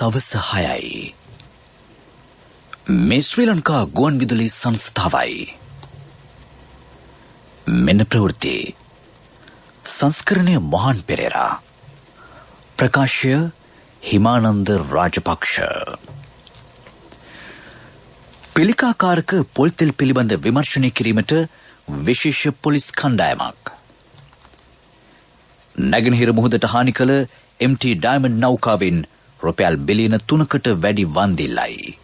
හවස 6යි. මේ ශ්‍රී ලංකා ගුවන් විදුලි සංස්ථාවයි. මෙන්න ප්‍රවෘත්ති. සංස්කරණය මොහන් පෙරේරා. ප්‍රකාශය හිමානන්ද රාජපක්ෂ. පිළිකාකාරක පොල්තෙල් පිළිබඳ විමර්ශනය කිරීමට විශේෂ පොලිස් කණ්ඩායමක්. නැගෙනහිර මුහුදට හානි කළ MT ඩයමන්ඩ් නෞකාවෙන් රුපියල් බිලියන 3කට වැඩි වන්දිල්ලයි.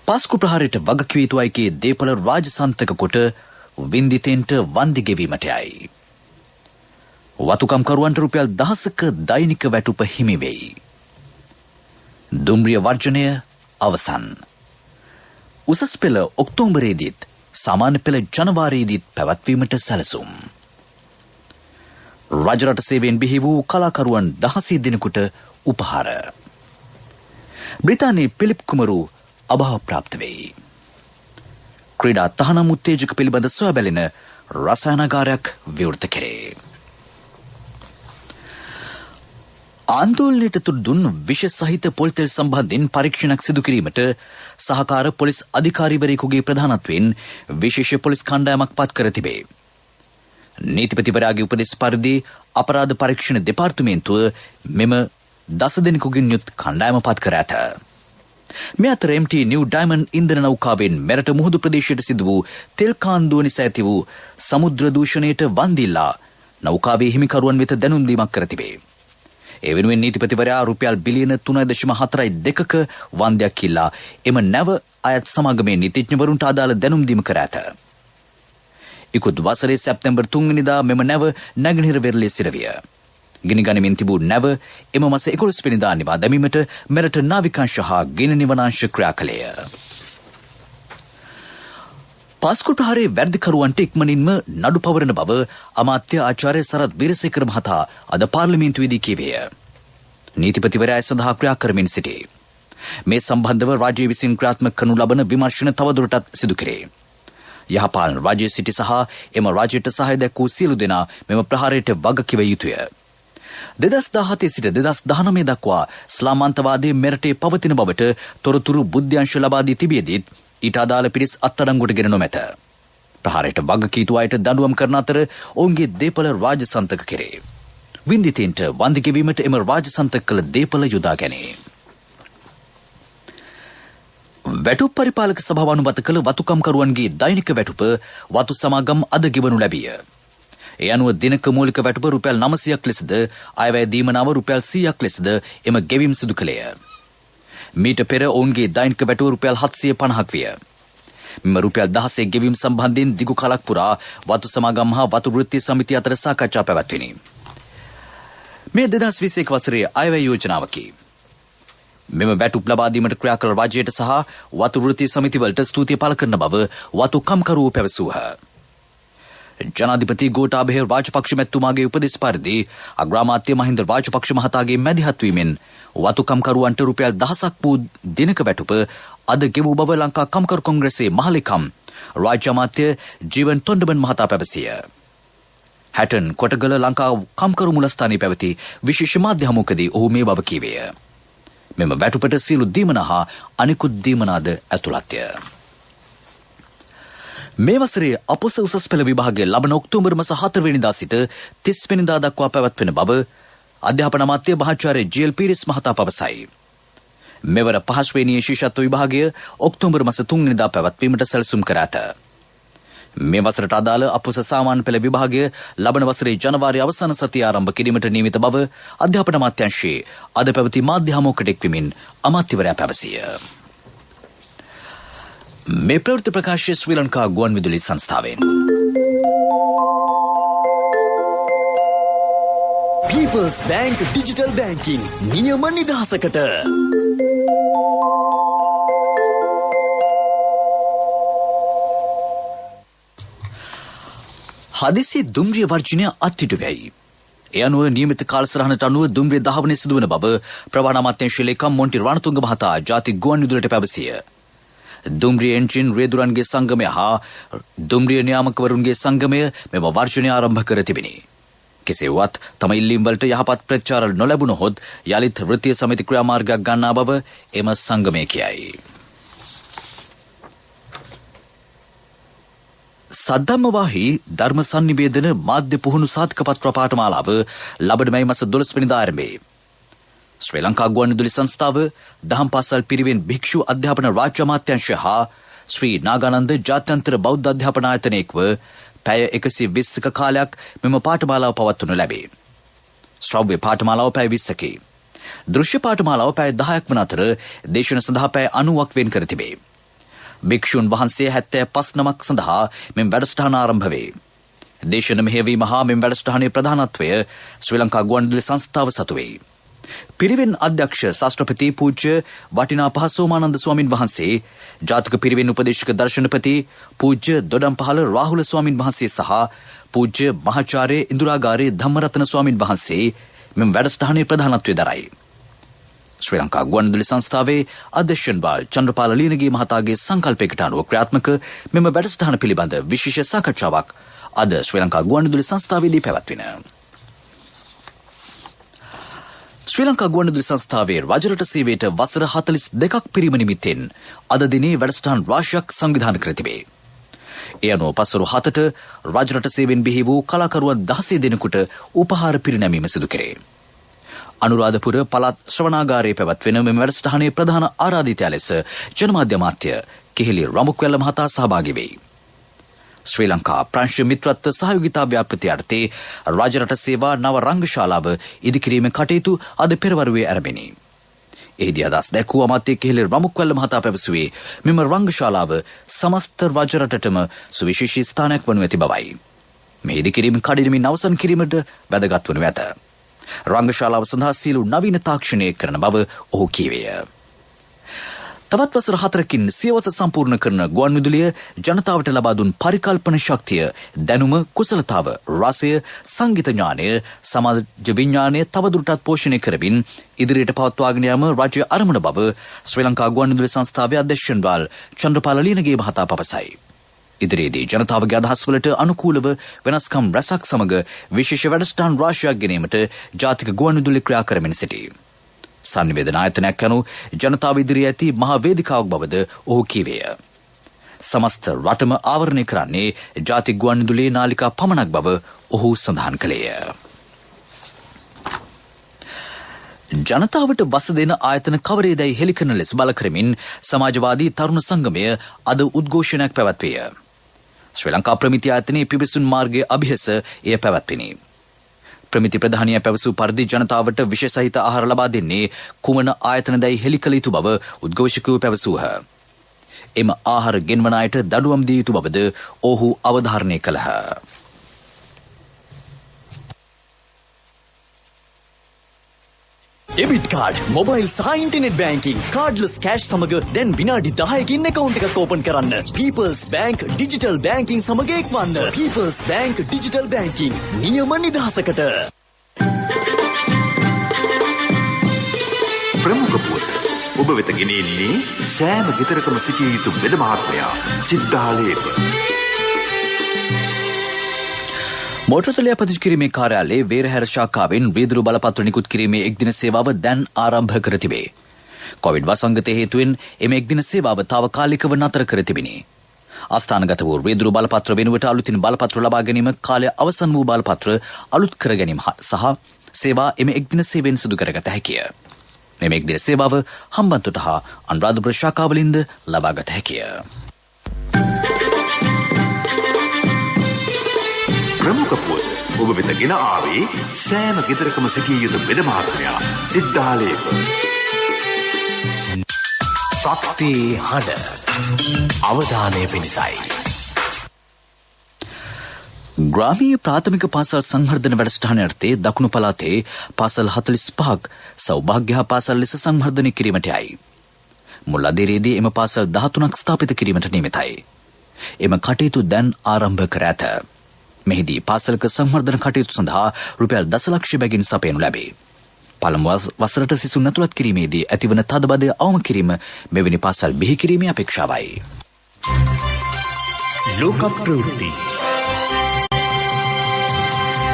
පාස්කු ප්‍රහාරයට වගකිව යුතු අයගේ දේපළ රාජසන්තක කොට වින්දිතෙන්ට වන්දි ගෙවීමට යයි. වතුකම්කරුවන්ට රුපියල් 10ක දෛනික වැටුප හිමි වෙයි. දුම්රිය වර්ජනය අවසන්. උසස් පෙළ ඔක්තෝබරයේදීත් සාමාන්‍ය පෙළ ජනවාරියේදීත් පැවැත්වීමට සැලසුම්. රජරට සේවයෙන් බිහි වූ කලාකරුවන් 16 දිනකට උපහාර. බ්‍රිතාන්‍යයේ පිලිප් කුමරු අභාව ප්‍රාප්ත වෙයි. ක්‍රීඩා තහනම් උත්තේජක පිළිබඳ සොයා බැලෙන රසායනාගාරයක් විවෘත කෙරේ. ආන්දෝලනයට තුඩු දුන් විෂ සහිත පොල්තෙල් සම්බන්ධයෙන් පරීක්ෂණයක් සිදු කිරීමට සහකාර පොලිස් අධිකාරීවරයෙකුගේ ප්‍රධානත්වයෙන් විශේෂ පොලිස් කණ්ඩායමක් පත් කර තිබේ. නීතිපතිවරයාගේ උපදෙස් පරිදි අපරාධ පරීක්ෂණ දෙපාර්තමේන්තුව මෙම 10 දෙනෙකුගෙන් යුත් කණ්ඩායම පත් කර ඇත. මේ අතර MT නිව් ඩයමන්ඩ් ඉන්ධන නෞකාවෙන් මෙරට මුහුදු ප්‍රදේශයට සිදු වූ තෙල් කාන්දුව නිසා ඇති වූ සමුද්‍ර දූෂණයට වන්දිල්ලා නෞකාවේ හිමිකරුවන් වෙත දැනුම් දීමක් කර තිබේ. ඒ වෙනුවෙන් නීතිපතිවරයා රුපියල් බිලියන 3.42ක වන්දයක් ඉල්ලා එම නැව අයත් සමාගමේ නීතිඥවරුන්ට අදාළ දැනුම් දීම කර ඇත. ඉකුත් වසරේ සැප්තැම්බර් 3 වෙනිදා මෙම නැව නැගෙනහිර වෙරළේ සිරවිය. ගිනි ගනිමින් තිබූ නැව එම මාස 11 වෙනිදා නිවා දැමීමට මෙරට නාවිකාංශ හා ගිනි නිවනාංශ ක්‍රියා කළේය. පාස්කු ප්‍රහාරයේ වැරදිකරුවන්ට ඉක්මනින්ම නඩු පවරන බව අමාත්‍ය ආචාර්ය සරත් වීරසේකර මහතා අද පාර්ලිමේන්තුවේදී කීවේය. නීතිපතිවරයා සඳහා ක්‍රියා කරමින් සිටී. මේ සම්බන්ධව රාජ්‍ය විසින් ක්‍රියාත්මක කරනු ලබන විමර්ශන තවදුරටත් සිදු කෙරේ. යහපාලන රාජ්‍ය සිටි සහ එම රාජ්‍යයට සහාය දැක්වූ සියලු දෙනා මෙම ප්‍රහාරයට වගකිව යුතුය. 2017 සිට 2019 දක්වා ස්ලාමාන්තවාදයේ මෙරටේ පවතින බවට තොරතුරු බුද්ධ්‍යංශ ලබා දී තිබියදීත් ඊට අදාළ පිරිස් අත්අඩංගුවට ගෙන නොමැත. ප්‍රහාරයට වගකිව යුතු අයට දඬුවම් කරන අතර ඔවුන්ගේ දේපළ රාජසන්තක කෙරේ. වින්දිතෙන්ට වන්දි ගෙවීමට එම රාජසන්තක කළ දේපළ යොදා ගැනේ. වැටුප් පරිපාලක සභාව අනුමත කළ වතුකම්කරුවන්ගේ දෛනික වැටුප වතු සමාගම් අද ගෙවනු ලැබිය. ඒ අනුව දිනක මූලික වැටුප රුපියල් 900ක් ලෙසද අයවැය දීමනාව රුපියල් 100ක් ලෙසද එම ගෙවීම් සිදු කළේය. මීට පෙර ඔවුන්ගේ දෛනික වැටුප රුපියල් 750ක් විය. මෙම රුපියල් 16 ගෙවීම් සම්බන්ධයෙන් දිගු කාලක් පුරා වතු සමාගම් හා වතු වෘත්තීය සමිතිය අතර සාකච්ඡා පැවැත්විණි. මේ 2021 වසරේ අයවැය යෝජනාවකි. මෙම වැටුප් ලබා දීමට ක්‍රියා කළ රාජ්‍යයට සහ වතු වෘත්තීය සමිතිවලට ස්තුතිය පළ කරන බව වතු කම්කරුවෝ පැවසුවහ. ජනාධිපති ගෝඨාභය රාජපක්ෂ මැතිතුමාගේ උපදෙස් පරිදි අග්‍රාමාත්‍ය මහින්ද රාජපක්ෂ මහතාගේ මැදිහත් වීමෙන් වතු කම්කරුවන්ට රුපියල් 1000ක් වූ දිනක වැටුප අද ගෙවූ බව ලංකා කම්කරු කොංග්‍රසයේ මහලේකම් රාජ්‍ය අමාත්‍ය ජීවන් තොණ්ඩමන් මහතා පැවසිය. හැටන් කොටගල ලංකා කම්කරු මුලස්ථානයේ පැවති විශේෂ මාධ්‍ය හමුවකදී ඔහු මේ බව කීවේය. මෙම වැටුපට සියලු දීමනා හා අනිකුත් දීමනාද ඇතුළත්ය. මේ වසරේ අපොස උසස් පෙළ විභාගය ලබන ඔක්තෝබර් මාස 4 වෙනිදා සිට 30 වෙනිදා දක්වා පැවැත්වෙන බව අධ්‍යාපන අමාත්‍ය මහාචාර්ය ජී.එල්. පීරිස් මහතා පවසයි. මෙවර 5 වෙනි ශිෂ්‍යත්ව විභාගය ඔක්තෝබර් මාස 3 වෙනිදා පැවැත්වීමට සැලසුම් කර ඇත. මේ වසරට අදාළ අපොස සාමාන්‍ය පෙළ විභාගය ලබන වසරේ ජනවාරි අවසාන සතිය ආරම්භ කිරීමට නියමිත බව අධ්‍යාපන අමාත්‍යාංශයේ අද පැවති මාධ්‍ය හමුවකට එක්වමින් අමාත්‍යවරයා පැවසිය. මේ ප්‍රවෘත්ති ප්‍රකාශය ශ්‍රී ලංකා ගුවන් විදුලි සංස්ථාවෙන්. People's Bank Digital Banking නියම නිදහසකට. හදිසි දුම්රිය වර්ජනය අත්හිටු වෙයි. ඒ අනුව නියමිත කාලසටහනට අනුව දුම්රිය දහවනය සිදුවන බව ප්‍රවාහන අමාත්‍යාංශයේ ලේකම් මොන්ටි රණතුංග මහතා ජාතික ගුවන් විදුලියට පැවසිය. දුම්රිය එන්ජින් රේදුරන්ගේ සංගමය හා දුම්රිය නියාමකවරුන්ගේ සංගමය මෙම වර්ජනය ආරම්භ කර තිබිනි. කෙසේ වුවත් තම ඉල්ලීම් වලට යහපත් ප්‍රතිචාර නොලැබුණොත් යලිත් වෘත්තීය සමිති ක්‍රියාමාර්ගයක් ගන්නා බව එම සංගමය කියයි. සද්ධම්මවාහි ධර්ම සංනිවේදන මාධ්‍ය පුහුණු සාධකපත්‍ර පාඨමාලාව ලබන මැයි මාස 12 වෙනිදා ආරම්භයි. ශ්‍රී ලංකා ගුවන්විදුලි සංස්ථාව දහම් පාසල් පිරිවෙන් භික්ෂු අධ්‍යාපන රාජ්‍ය අමාත්‍යාංශය හා ශ්‍රී නාගානන්ද ජාත්‍යන්තර බෞද්ධ අධ්‍යාපන ආයතනයේව පැය 120ක කාලයක් මෙම පාඨමාලාව පවත්වනු ලැබේ. ශ්‍රව්‍ය පාඨමාලාව පැය 20කි. දෘශ්‍ය පාඨමාලාව පැය 10ක් වන අතර දේශන සඳහා පැය 90ක් වෙන් කර තිබේ. භික්ෂුන් වහන්සේ 75 නමක් සඳහා මෙම වැඩසටහන ආරම්භ වේ. දේශන මෙහෙයවීම හා මෙම වැඩසටහනේ ප්‍රධානත්වය ශ්‍රී ලංකා ගුවන්විදුලි සංස්ථාව සතු වේ. පිරිවෙන් අධ්‍යක්ෂ ශාස්ත්‍රපති පූජ්‍ය වටිනාපහ සෝමානන්ද ස්වාමින් වහන්සේ, ජාතික පිරිවෙන් උපදේශක දර්ශනපති පූජ්‍ය දොඩම්පහළ රාහුල ස්වාමින් වහන්සේ සහ පූජ්‍ය මහාචාර්ය ඉන්දුරාගාරේ ධම්මරත්න ස්වාමින් වහන්සේ මෙම වැඩසටහනේ ප්‍රධානත්වය දරයි. ශ්‍රී ලංකා ගුවන්විදුලි සංස්ථාවේ අධ්‍යක්ෂන් බාල් චන්ද්‍රපාල ලීනගේ මහතාගේ සංකල්පයකට අනුව ක්‍රියාත්මක මෙම වැඩසටහන පිළිබඳ විශේෂ සාකච්ඡාවක් අද ශ්‍රී ලංකා ගුවන්විදුලි සංස්ථාවේදී පැවැත්වින. ශ්‍රී ලංකා ගුවන්විදුලි සංස්ථාවේ රජරට සේවයට වසර 42ක් පිරීම නිමිත්තෙන් අද දිනේ වැඩසටහන් රාශියක් සංවිධානය කර තිබේ. ඒ අනුව පසුරු 7ට රජරට සේවයෙන් බිහි වූ කලාකරුවන් 16 දෙනෙකුට උපහාර පිරිනැමීම සිදු කෙරේ. අනුරාධපුර පළාත් ශ්‍රවණාගාරයේ පැවැත්වෙන මෙම වැඩසටහනේ ප්‍රධාන ආරාධිතයා ලෙස ජනමාධ්‍ය අමාත්‍ය කිහිලි රමුක්වැල්ල මහතා සහභාගී වෙයි. ශ්‍රී ලංකා ප්‍රංශ මිත්‍රත්ව සහයෝගිතා ව්‍යාපෘති යටතේ රජරට සේවා නව රංගශාලාව ඉදිකිරීමේ කටයුතු අද පෙරවරුවේ ආරම්භෙනි. එහිදී අදහස් දැක්වූ අමාත්‍ය කිහිලි රමුක්වැල්ල මහතා පැවසුවේ මෙම රංගශාලාව සමස්ත රජරටටම සුවිශේෂී ස්ථානයක් වනු ඇති බවයි. මේ ඉදිකිරීම කඩිනමින් අවසන් කිරීමට වැදගත් වනු ඇත. රංගශාලාව සඳහා සියලු නවීන තාක්ෂණය කරන බව ඔහු කීවේය. තවත් වසර 4කින් සියවස සම්පූර්ණ කරන ගුවන්විදුලිය ජනතාවට ලබා දුන් පරිකල්පන ශක්තිය, දැනුම, කුසලතාව, රසය, සංගීත ඥානය, සමාජ විඥානය තවදුරටත් පෝෂණය කරමින් ඉදිරියට පවත්වාගෙන යාම රාජ්‍ය අරමුණ බව ශ්‍රී ලංකා ගුවන්විදුලි සංස්ථාවේ අධ්‍යක්ෂන් බාල් චන්ද්‍රපාල ලීනගේ මහතා පවසයි. ඉදිරියේදී ජනතාවගේ අදහස් වලට අනුකූලව වෙනස්කම් රැසක් සමග විශේෂ වැඩසටහන් රාශියක් ගෙනීමට ජාතික ගුවන්විදුලි ක්‍රියා කරමින් සිටී. සංනිවේදන ආයතනයක් යනු ජනතාව ඉදිරියේ ඇති මහා වේදිකාවක් බවද ඔහු කීවේය. සමස්ත රටම ආවරණය කරන්නේ ජාතික ගුවන්විදුලියේ නාලිකා පමණක් බව ඔහු සඳහන් කළේය. ජනතාවට වස දෙන ආයතන කවරේදයි හෙළි කරන ලෙස බල කරමින් සමාජවාදී තරුණ සංගමය අද උද්ඝෝෂණයක් පැවැත්විය. ශ්‍රී ලංකා ප්‍රමිති ආයතනයේ පිවිසුම් මාර්ගයේ අභියස එය පැවැත්විනි. ප්‍රමිති ප්‍රධානිය පැවසූ පරිදි ජනතාවට විශේෂ සහිත ආහාර ලබා දෙන්නේ කුමන ආයතනදයි හෙළි කළ යුතු බව උද්ඝෝෂකයෝ පැවසූහ. එම ආහාර ගෙන්වන අයට දඬුවම් දිය යුතු බවද ඔහු අවධාරණය කළහ. ඩෙබිට් කාඩ්, මොබයිල් සහ ඉන්ටර්නෙට් බැංකිං, කාඩ්ලස් කෑෂ් සමග දැන් විනාඩි 10කින් account එකක් ඕපන් කරන්න. People's Bank Digital Banking සමග එක්වන්න. People's Bank Digital Banking නියම නිදහසකට. ප්‍රමුඛ පුවත් ඔබ වෙත ගෙනෙන්නේ සෑම ගෙදරකම සිටිය යුතු වෙද මහත්මයා සිද්ධාලේප. මෝටරතලය පදිංචි කිරීමේ කාර්යාලයේ වේරහැර ශාඛාවෙන් වීදුරු බලපත්‍ර නිකුත් කිරීමේ එක්දින සේවාව දැන් ආරම්භ කර තිබේ. කොවිඩ් වසංගතය හේතුවෙන් එම එක්දින සේවාව තාවකාලිකව නතර කර තිබිනි. අස්ථානගත වූ වීදුරු බලපත්‍ර වෙනුවට අලුතින් බලපත්‍ර ලබා ගැනීම, කාලය අවසන් වූ බලපත්‍ර අලුත් කර ගැනීම සහ සේවා එම එක්දින සේවයෙන් සිදු කරගත හැකිය. මෙම එක්දින සේවාව හම්බන්තොට හා අනුරාධපුර ශාඛාවලින්ද ලබාගත හැකිය. ප්‍රමුඛ පුවත් ඔබ වෙත ගෙන ආවේ සෑම ගෙදරකම සිටිය යුතු වෙද මහත්මයා සිද්ධාලේප. ශක්ති හඬ අවධානය පිණිසයි. ග්‍රාමීය ප්‍රාථමික පාසල් සංවර්ධන වැඩසටහන යටතේ දකුණු පළාතේ පාසල් 45ක් සෞභාග්‍ය පාසල් ලෙස සංවර්ධනය කිරීමට යයි. මුල් අදියරේදී එම පාසල් 13ක් ස්ථාපිත කිරීමට නියමිතයි. එම කටයුතු දැන් ආරම්භ කර ඇත. මෙහිදී පාසලක සංවර්ධන කටයුතු සඳහා රුපියල් දසලක්ෂ බැගින් සපයනු ලැබේ. පළමු වසරට සිසුන් ඇතුළත් කිරීමේදී ඇතිවන තදබදය අවම කිරීම මෙවැනි පාසල් බිහි කිරීමේ අපේක්ෂාවයි. ලෝක ප්‍රවෘත්ති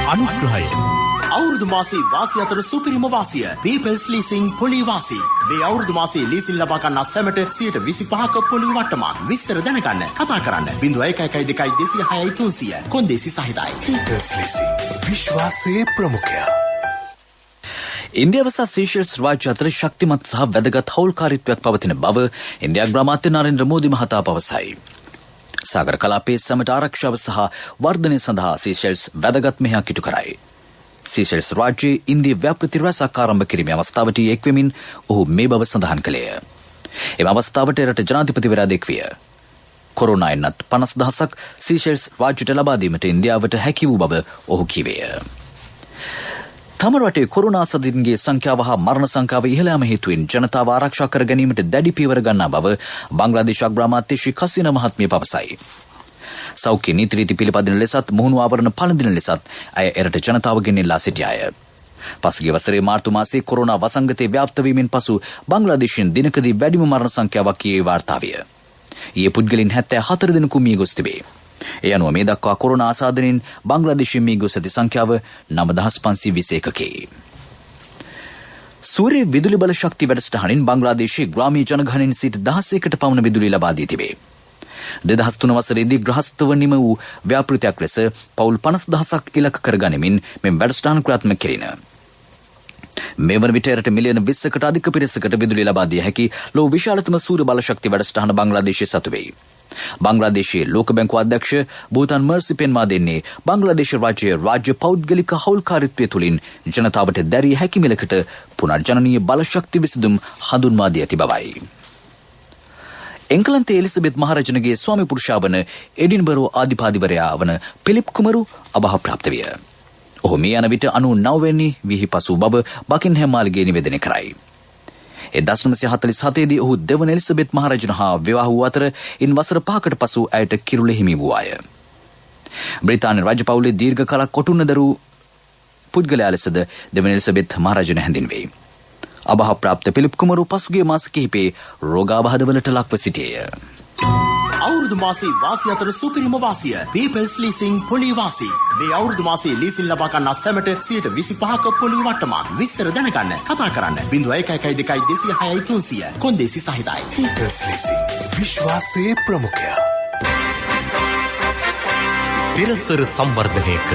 අනුග්‍රහය. අවුරුදු මාසේ වාසිය අතර සුපිරිම වාසිය People's Leasing පොලි වාසී. මේ අවුරුදු මාසේ ලීසින් ලබා ගන්න සැමට 25% පොලි වට්ටමක්. විස්තර දැනගන්න කතා කරන්න 011226 කොන්දේසි සහිතයි. People's Leasing විශ්වාසයේ ප්‍රමුඛයා. ඉන්දියාව සහ සීෂෙල්ස් රාජ්‍ය අතර ශක්තිමත් සහ වැදගත් හවුල්කාරීත්වයක් පවතින බව ඉන්දියා ග්‍රාමාත්‍ය නරේන්ද්‍ර මෝදි මහතා පවසයි. සාගර කලාපයේ සැමට ආරක්ෂාව සහ වර්ධනය සඳහා සීෂෙල්ස් වැදගත් මෙහෙයක් ඉටු කරයි. සීෂෙල්ස් රාජ්‍යයේ ඉන්දිය ව්‍යාපෘති රැසක් ආරම්භ කිරීමේ අවස්ථාවට එක්වෙමින් ඔහු මේ බව සඳහන් කළේය. එම අවස්ථාවට එරට ජනාධිපතිවරයා දැක්විය. කොරෝනා එන්නත් 50,000ක් සීෂෙල්ස් රාජ්‍යයට ලබා දීමට ඉන්දියාවට හැකි වූ බව ඔහු කිවේය. තම රටේ කොරෝනා සදින්ගේ සංඛ්‍යාව හා මරණ සංඛ්‍යාව ඉහළ යාම හේතුවෙන් ජනතාව ආරක්ෂා කර ගැනීමට දැඩි පියවර ගන්නා බව බංග්ලාදේශ අග්‍රාමාත්‍ය ශ්‍රී කසිනා මහත්මිය පවසයි. සෞඛ්‍ය නීති රීති පිළිපදින ලෙසත් මුහුණු ආවරණ පළඳින ලෙසත් අය එරට ජනතාවගෙන් ඉල්ලා සිටියාය. පසුගිය වසරේ මාර්තු මාසයේ කොරෝනා වසංගතය ව්‍යාප්ත වීමෙන් පසු බංග්ලාදේශයෙන් දිනකදී වැඩිම මරණ සංඛ්‍යාවක් ඊයේ වාර්තා විය. ඊයේ පුද්ගලයන් 74 දෙනෙකු මිය ගොස් තිබේ. ඒ අනුව මේ දක්වා කොරෝනා ආසාදනයෙන් බංග්ලාදේශයේ මිය ගොස් ඇති සංඛ්‍යාව 9521කි. සූර්ය විදුලි බල ශක්ති වැඩසටහනින් බංග්ලාදේශයේ ග්‍රාමීය ජනගහනයෙන් සිට 16කට පමණ විදුලි ලබා දී තිබේ. 2003 වසරේදී ග්‍රහස්තව නිම වූ ව්‍යාපෘතියක් ලෙස පවුල් 50,000ක් ඉලක්ක කරගනිමින් මෙම වැඩසටහන ක්‍රියාත්මක කෙරින. මේ වන විට එරට මිලියන 20කට අධික පිරිසකට විදුලි ලබා දිය හැකි ලෝ විශාලතම සූර්ය බල ශක්ති වැඩසටහන බංග්ලාදේශයේ සතු වෙයි. බංග්ලාදේශයේ ලෝක බැංකුව අධ්‍යක්ෂ බූතන් මර්සි පෙන්වා දෙන්නේ බංග්ලාදේශ රාජ්‍ය පෞද්ගලික හවුල්කාරීත්වය තුළින් ජනතාවට දැරිය හැකි මිලකට පුනර්ජනනීය බල ශක්ති විසඳුම් හඳුන්වා දී ඇති බවයි. එංගලන්තයේ එලිසබෙත් මහරජනගේ ස්වාමි පුරුෂයා වන එඩින්බරෝ ආධිපතිවරයා වන පිලිප් කුමරු අභාවප්‍රාප්ත විය. ඔහු මේ යන විට 99 වෙනි විහි පසු බව බකින්හැම් මාලිගය නිවේදනය කරයි. 1947 දී ඔහු දෙවන එලිසබෙත් මහරජන හා විවාහ වූ අතර ඉන් වසර 5කට පසු ඇයට කිරුළ හිමි වූ අය. බ්‍රිතාන්‍ය රජ පවුලේ දීර්ඝ කලක් කොටුන්න දරූ පුද්ගලයා ලෙසද දෙවන එලිසබෙත් මහරජන හැඳින්වේ. අභාවප්‍රාප්ත පිලිප් කුමරු පසුගිය මාස කිහිපේ රෝගාබාධවලට ලක්ව සිටියේය. අවුරුදු මාසේ වාසිය අතර සුපිරිම වාසිය People's Leasing පොලි වාසී. මේ අවුරුදු මාසේ ලීසින් ලබා ගන්න සැමට 25% පොලි වට්ටමක්. විස්තර දැනගන්න කතා කරන්න 011226 කොන්දේසි සහිතයි. People's Leasing විශ්වාසයේ ප්‍රමුඛයා. පෙරසර සංවර්ධනයක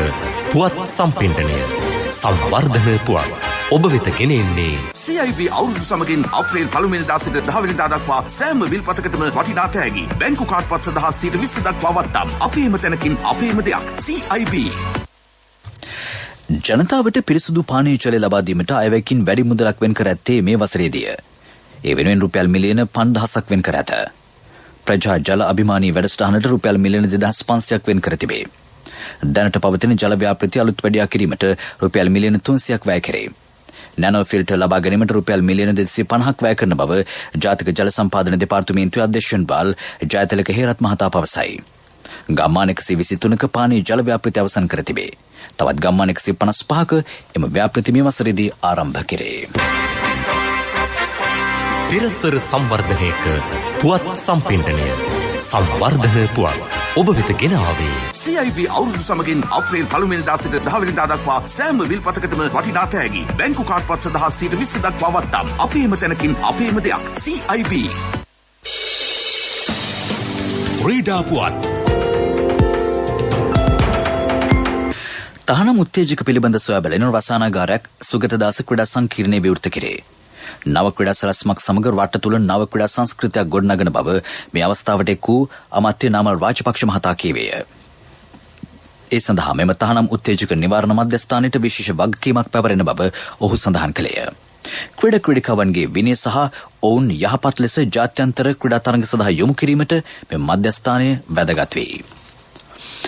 පුවත් සම්පින්ඩනය සංවර්ධන පුවත් ඔබ වෙත ගෙනෙන්නේ CIB අවුරුදු සමගින් අප්‍රේල් 1 වෙනිදා සිට 10 වෙනිදා දක්වා සෑම විල්පතකටම වටිනා තෑගි බැංකු කාඩ් පත් සඳහා 20% දක්වා වට්ටම් අපේම තැනකින් අපේම දෙයක් CIB. ජනතාවට පිරිසුදු පානීය ජල ලබා දීමට අයවැයකින් වැඩි මුදලක් වෙන් කර ඇත්තේ මේ වසරේදී. ඒ වෙනුවෙන් රුපියල් මිලියන 5000ක් වෙන් කර ඇත. ප්‍රජා ජල අභිමානී වැඩසටහනට රුපියල් මිලියන 2500ක් වෙන් කර තිබේ. දැනට පවතින ජල ව්‍යාපෘති අලුත් වැඩියා කිරීමට රුපියල් මිලියන 300ක් වැය කෙරේ. නැනෝ ෆිල්ටර් ලබා ගැනීමට රුපියල් මිලියන 250ක් වැය කරන බව ජාතික ජල සම්පාදන දෙපාර්තමේන්තුවේ අධ්‍යක්ෂ බාල් ජයතිලක හේරත් මහතා පවසයි. ගම්මාන 123ක පානීය ජල ව්‍යාපෘති අවසන් කර තිබේ. තවත් ගම්මාන 155ක එම ව්‍යාපෘති මේ වසරේදී ආරම්භ කෙරේ. පෙරසර සංවර්ධනයක පුවත් සම්පින්ඩනය සංවර්ධන පුවත් ඔබ වෙත ගෙන ආවේ CIB අවුරුදු සමගින් අප්‍රේල් 1 වෙනිදා සිට 10 වෙනිදා දක්වා සෑම විල්පතකටම වටිනා තෑගි බැංකු කාඩ් පත් සඳහා 20% දක්වා වට්ටම් අපේම තැනකින් අපේම දෙයක් CIB. ක්‍රීඩා පුවත්. තහනම් උත්තේජක පිළිබඳ සොයා බැලෙන රසායනාගාරයක් සුගතදාස ක්‍රීඩා සංකීර්ණයේ විවෘත කෙරේ. නව ක්‍රීඩා සැලැස්මක් සමග රට තුළ නව ක්‍රීඩා සංස්කෘතියක් ගොඩනගන බව මේ අවස්ථාවට එක් වූ අමාත්‍ය නාමල් රාජපක්ෂ මහතා කීවේය. ඒ සඳහා මෙම තහනම් උත්තේජක නිවාරණ මධ්‍යස්ථානයට විශේෂ වගකීමක් පැවරෙන බව ඔහු සඳහන් කළේය. ක්‍රීඩකවන්ගේ විනය සහ ඔවුන් යහපත් ලෙස ජාත්‍යන්තර ක්‍රීඩා තරඟ සඳහා යොමු කිරීමට මෙම මධ්‍යස්ථානය වැදගත් වේ.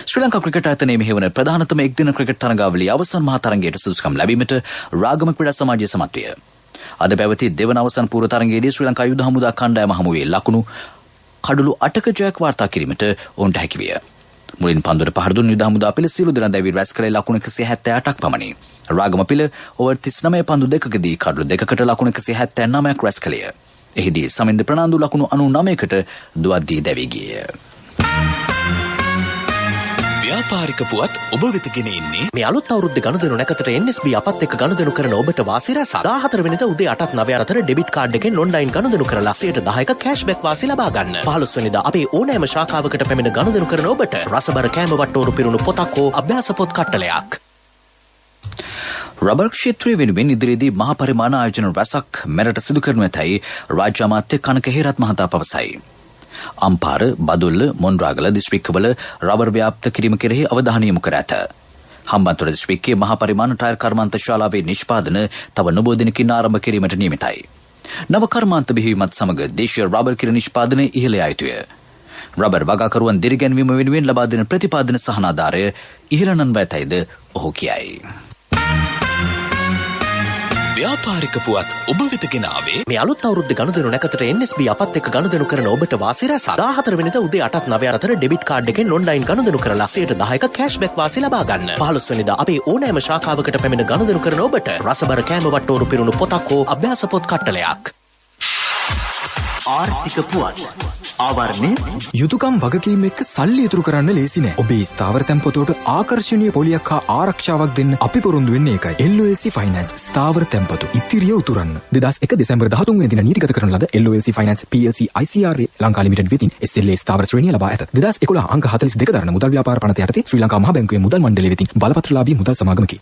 ශ්‍රී ලංකා ක්‍රිකට් ආයතනයේ මෙහෙවන ප්‍රධානතම එක්දින ක්‍රිකට් තරඟාවලියේ අවසන් මහා තරඟයට සුදුසුකම් ලැබීමට රාගම ක්‍රීඩා සමාජය සමත් විය. අද පැවති දෙවන අවසන් පූර්ව තරඟයේදී ශ්‍රී ලංකා යුද හමුදා කණ්ඩායම හමුවේ ලකුණු කඩලු 8ක ජයක් වාර්තා කිරීමට ඔවුන්ට හැකි විය. මුලින් පන්දුවට පහර දුන් යුද හමුදා පිළ සියලු දෙනා දැවි රැස් කළේ ලකුණු 178ක් පමණි. රාගම පිළ ඕවර් 39 පන්දු දෙකකදී කඩලු දෙකකට ලකුණු 179ක් රැස් කළේය. එහිදී සමින්ද ප්‍රනාන්දු ලකුණු 99කට දුවද්දී දැවි ගියේය. ව්‍යාපාරික පුවත් ඔබ වෙත ගෙන එන්නේ මේ අලුත් අවුරුද්ද ගනුදෙනු නැකතට NSB අපත් එක්ක ගනුදෙනු කරන ඔබට වාසි රැසක් 14 වෙනිදා උදේ 8ත් 9 අතර ඩෙබිට් කාඩ් එකෙන් ඔන්ලයින් ගනුදෙනු කරලා 10%ක කෑෂ්බැක් වාසි ලබා ගන්න. 15 වෙනිදා අපේ ඕනෑම ශාඛාවකට පැමිණ ගනුදෙනු කරන ඔබට රසබර කෑම වට්ටෝරු පිරුණු පොතක් හෝ අභ්‍යාස පොත් කට්ටලයක්. රබර් ක්ෂේත්‍රයේ වෙනුවෙන් ඉදිරියේදී මහා පරිමාණ ආයෝජන රැසක් මෙරට සිදු කරනු ඇතැයි රාජ්‍ය අමාත්‍ය කනක හේරත් මහතා පවසයි. අම්පාර, බදුල්ල, මොන්රාගල දිස්ත්‍රික්කවල රබර් ව්‍යාප්ත කිරීම කෙරෙහි අවධානය යොමු කර ඇත. හම්බන්තොට දිස්ත්‍රික්කයේ මහා පරිමාණ ටයර් කර්මාන්ත ශාලාවේ නිෂ්පාදන තව නොබෝ දිනකින් ආරම්භ කිරීමට නියමිතයි. නව කර්මාන්ත බිහිවීමත් සමග දේශීය රබර් කිරි නිෂ්පාදනය ඉහළ යා යුතුය. රබර් වගාකරුවන් දිරිගැන්වීම වෙනුවෙන් ලබා දෙන ප්‍රතිපාදන සහනාධාරය ඉහළ නංවා ඇතැයිද ඔහු කියයි. ව්‍යාපාරික පුවත් ඔබ වෙත ගෙන ආවේ මේ අලුත් අවුරුද්ද ගනුදෙනු නැකතට NSB අපත් එක්ක ගනුදෙනු කරන ඔබට වාසි රැසක් 14 වෙනිදා උදේ 8ත් 9 අතර ඩෙබිට් කාඩ් එකෙන් ඔන්ලයින් ගනුදෙනු කරලා 10%ක කෑෂ්බැක් වාසි ලබා ගන්න. 15 වෙනිදා අපේ ඕනෑම ශාඛාවකට පැමිණ ගනුදෙනු කරන ඔබට රසබර කෑම වට්ටෝරු පිරුණු පොතක් හෝ අභ්‍යාස පොත් කට්ටලයක්. ආර්ථික පුවත් ආවරණය යුතුකම් වගකීම් එක්ක සල්ලි ඉතුරු කරන්න ලේසි නෑ. ඔබේ ස්ථාවර තැන්පතෝට ආකර්ශනීය පොලියක් හා ආරක්ෂාවක් දෙන්න අපි පොරොන්දු වෙන්නේ ඒකයි. LOLC Finance ස්ථාවර තැන්පතු ඉතිරිය උතුරන්න. 2001 දෙසැම්බර් 13 වෙනි දින නීතිගත කරන ලද LOLC Finance PLC ICRA Lanka limited වෙතින් SLA ස්ථාවර ශ්‍රේණිය ලබා ඇත. 2011 අංක 42 දරන මුදල් ව්‍යාපාර පනත යටතේ ශ්‍රී ලංකා මහා බැංකුවේ මුදල් මණ්ඩලය වෙතින් බලපත්‍රලාභී මුදල් සමාගමකි.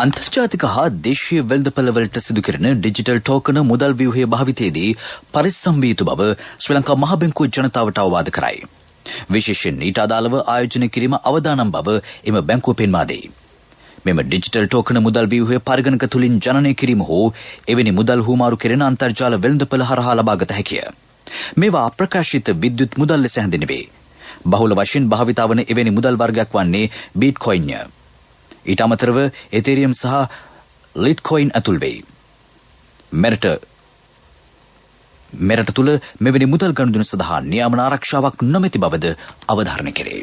අන්තර්ජාතික හා දේශීය වෙළඳපළවලට සිදු කෙරෙන ඩිජිටල් ටෝකන මුදල් ව්‍යුහයේ භාවිතයේදී පරිස්සම් විය යුතු බව ශ්‍රී ලංකා මහා බැංකුව ජනතාවට අවවාද කරයි. විශේෂයෙන් ඊට අදාළව ආයෝජනය කිරීම අවදානම් බව එම බැංකුව පෙන්වා දෙයි. මෙම ඩිජිටල් ටෝකන මුදල් ව්‍යුහය පරිගණක තුලින් ජනනය කිරීම හෝ එවැනි මුදල් හුවමාරු කෙරෙන අන්තර්ජාල වෙළඳපළ හරහා ලබාගත හැකිය. මේවා අප්‍රකාශිත විද්‍යුත් මුදල් ලෙස හැඳින්වේ. බහුල වශයෙන් භාවිතා වන එවැනි මුදල් වර්ගයක් වන්නේ බීට්කොයින්ය. ඊට අමතරව එතේරියම් සහ ලිට්කොයින් ඇතුල් වෙයි. මෙරට තුළ මෙවැනි මුදල් ගනුදෙනු සඳහා නියාමන ආරක්ෂාවක් නොමැති බවද අවධාරණය කෙරේ.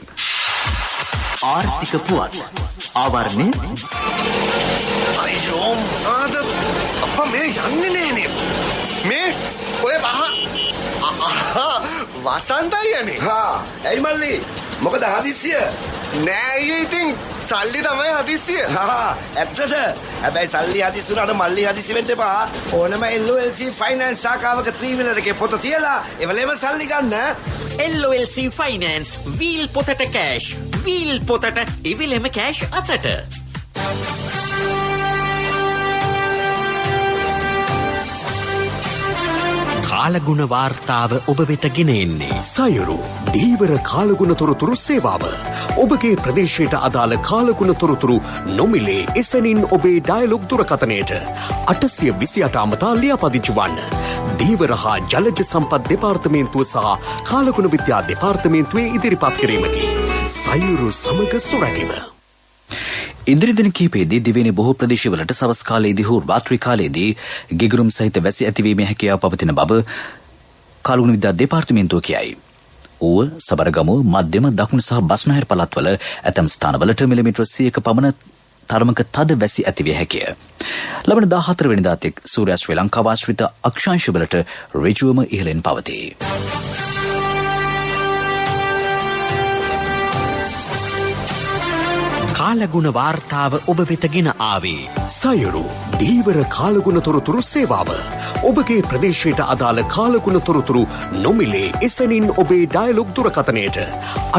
ආර්ථික පුවත් ආවරණය අයියෝ ආද අප්පා මේ යන්නේ නෑනේ මේ ඔය වසන්තයි යන්නේ ඇයි මල්ලි මොකද හදිස්සිය නෑ ඉතින් සල්ලි තමයි හදිස්සිය ඇත්තද හැබැයි සල්ලි හදිස්සි වුණාට මල්ලි හදිස්සි වෙන්න එපා ඕනම LOLC Finance ශාඛාවක 3 wheeler එකේ පොත තියලා එවලේම සල්ලි ගන්න LOLC Finance වීල් පොතට කෑෂ් වීල් පොතට ඉවිලෙම කෑෂ් අතට. කාලගුණ වාර්තාව ඔබ වෙත ගෙන එන්නේ සයුරු දීවර කාලගුණ තොරතුරු සේවාව. ඔබගේ ප්‍රදේශයට අදාළ කාලගුණ තොරතුරු නොමිලේ එසැනින් ඔබේ ඩයලොග් දුරකථනයට 828 අමතා ලියාපදිංචි වන්න. දීවර හා ජලජ සම්පත් දෙපාර්තමේන්තුව සහ කාලගුණ විද්‍යා දෙපාර්තමේන්තුවේ ඉදිරිපත් කිරීමකි. සයුරු සමග සුරැකීම. ඉදිරි දින කිහිපයේදී දිවයිනේ බොහෝ ප්‍රදේශවලට සවස් කාලයේදී හෝ රාත්‍රී කාලයේදී ගිගුරුම් සහිත වැසි ඇතිවීමේ හැකියාව පවතින බව කාලගුණ විද්‍යා දෙපාර්තමේන්තුව කියයි. ඌව සබරගමුව මධ්‍යම දකුණු සහ බස්නාහිර පළාත්වල ඇතැම් ස්ථානවලට මිලිමීටර 100ක පමණ තරමක තද වැසි ඇතිවිය හැකිය. ලබන 14 වෙනිදා තෙක් සූර්යා ශ්‍රී ලංකාව ආශ්‍රිත අක්ෂාංශවලට ඍජුවම ඉහළින් පවතී. කාලගුණ වාර්තාව ඔබ වෙත ගෙන ආවේ සයුරු දීවර කාලගුණ තොරතුරු සේවාව. ඔබගේ ප්‍රදේශයට අදාළ කාලගුණ තොරතුරු නොමිලේ එසැනින් ඔබේ ඩයලොග් දුරකථනයට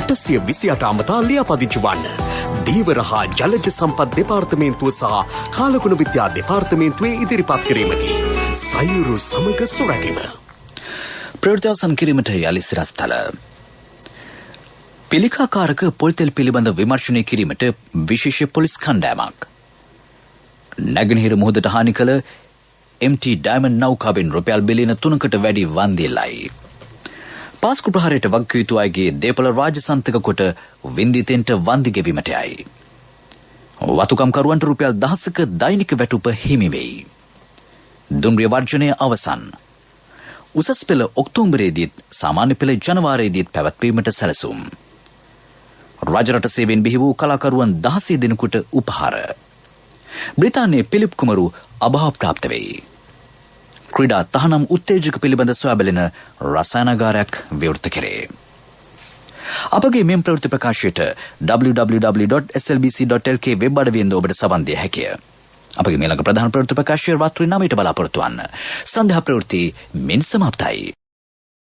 828 අමතා ලියාපදිංචි වන්න. දීවර හා ජලජ සම්පත් දෙපාර්තමේන්තුව සහ කාලගුණ විද්‍යා දෙපාර්තමේන්තුවේ ඉදිරිපත් කිරීමකි. සයුරු සමග සුරැකීම. ප්‍රවෘත්තිවසන් කිරීමට යලි සිරස්තල. පිළිකාකාරක පොල්තෙල් පිළිබඳ විමර්ශනය කිරීමට විශේෂ පොලිස් කණ්ඩායමක්. නැගෙනහිර මුහුදට හානි කළ MT ඩයමන්ඩ් නෞකාවෙන් රුපියල් බිලියන 3කට වැඩි වන්දියලයි. පාස්කු ප්‍රහාරයට වගකිව යුතු අයගේ දේපොළ රාජසන්තක කොට වින්දිතෙන්ට වන්දි ගෙවීමට යයි. වතුකම්කරුවන්ට රුපියල් 10ක දෛනික වැටුප හිමි වෙයි. දුම්රිය වර්ජනය අවසන්. උසස් පෙළ ඔක්තෝබරයේදීත් සාමාන්‍ය පෙළ ජනවාරයේදීත් පැවැත්වීමට සැලසුම්. රජරට සේවයෙන් බිහි වූ කලාකරුවන් 16 දෙනෙකුට උපහාර. බ්‍රිතාන්‍යයේ පිලිප් කුමරු අභාව ප්‍රාප්ත වෙයි. ක්‍රීඩා තහනම් උත්තේජක පිළිබඳ සොයා බැලෙන රසායනාගාරයක් විවෘත කෙරේ. අපගේ මෙම ප්‍රවෘත්ති ප්‍රකාශයට www.slbc.lk වෙබ් අඩවියෙන්ද ඔබට සවන් දිය හැකිය. අපගේ ඊළඟ ප්‍රධාන ප්‍රවෘත්ති ප්‍රකාශය රාත්‍රී 9ට බලාපොරොත්තු වන්න. සන්ධ්‍යා ප්‍රවෘත්ති මෙන් සමාප්තයි.